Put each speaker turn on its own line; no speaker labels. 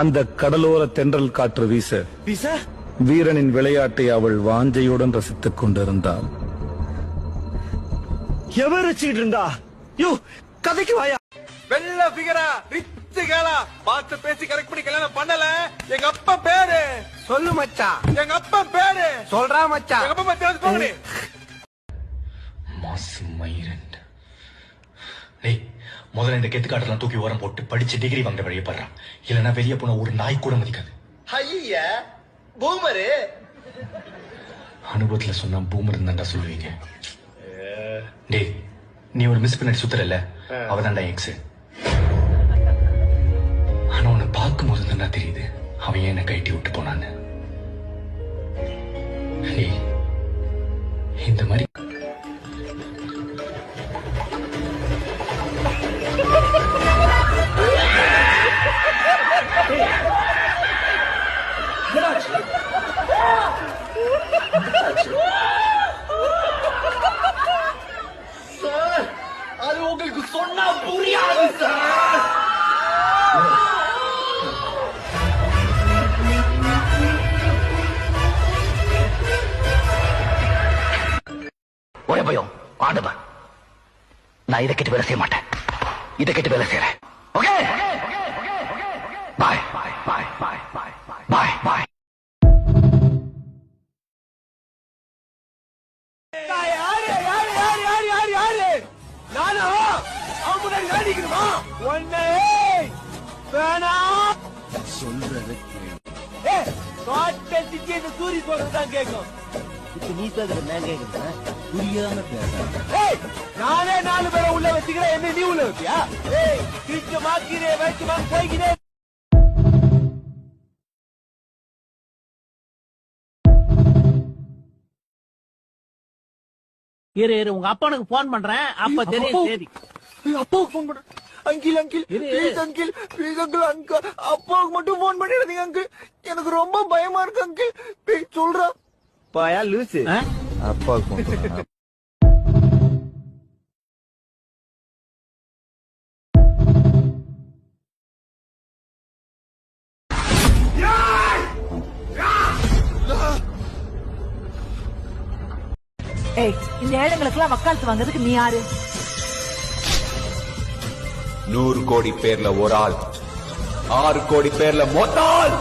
அந்த கடலோர தென்றல் காற்று வீச வீரனின் விளையாட்டை அவள் வாஞ்சையுடன் ரசித்துக் கொண்டிருந்தாள்.
எவர் வச்சுக்கிட்டு இருந்தா? யோ, கதைக்கு வாயா.
வெள்ள பிகரா ரிச்சு கேளா பார்த்து பேசி கரெக்ட் பண்ணி கல்யாணம் பண்ணல. எங்க அப்பா பேரு
சொல்லு மச்சான்.
எங்க அப்பா பேரு
சொல்றா மச்சான்.
எங்க அப்பா பேரு போங்கடி.
மாசு மயிரன். டேய், முதல்ல இந்த கெத்து காட்டெல்லாம் தூக்கி ஓரம் போட்டு படிச்சு டிகிரி வாங்க வழியை படுறான். இல்லைன்னா வெளியே போன ஒரு நாய் கூட மதிக்காது.
ஐயா பூமரு
அனுபவத்துல சொன்னா பூமர் தான்டா சொல்லுவீங்க. டேய், நீ ஒரு மிஸ் பின்னாடி சுத்துறல, அவதான்டா எக்ஸ். ஆனா உன்னை பார்க்கும் போது தான்டா தெரியுது அவன் என்ன கைட்டி விட்டு போனான்னு. டேய், இந்த மாதிரி
சார், அது உங்களுக்கு சொன்னா புரியாது சார்.
ஒரே பயம் ஆண்டவன். நான் இதை கேட்டு வேலை செய்ய மாட்டேன், இதை கேட்டு வேலை செய்யறேன். ஓகே, பாய் பாய் பாய் பாய் பாய் பாய் பாய்.
நானா அவன் முன்னாடி நாடிக்கணுமா? ஒன்னே வேணா
சொல்றது
காட்டத்துக்கு இந்த சூரிய சொல்றதுதான் கேட்கும்.
நீ பேசுறது நான் கேட்கிறேன், புரியாம பேசுறேன்.
நானே 4 பேரை உள்ள வச்சுக்கிறேன், என்ன நீ உள்ள வச்சியா? கிட்ட மாக்கிறே வச்சு போய்கிறேன்.
இரு உங்க அப்பனுக்கு போன் பண்றேன், அப்ப தெரியும் சரி.
அப்பாவுக்கு போன் பண்றேன். Uncle uncle please uncle please uncle uncle அப்பாவுக்கு மட்டும் போன் பண்ணிடுறீங்க அங்கிள். எனக்கு ரொம்ப பயமா இருக்கு அங்கிள். ப்ளீஸ் சொல்றா.
பாயா லூசு. அப்பாவுக்கு போன் பண்ணா
இந்த ஏழைங்களுக்கெல்லாம் வக்காலத்து வாங்குறதுக்கு நீ யாரு?
100 கோடி பேர்ல ஒரு ஆள், 6 கோடி பேர்ல மொத்த ஆள்.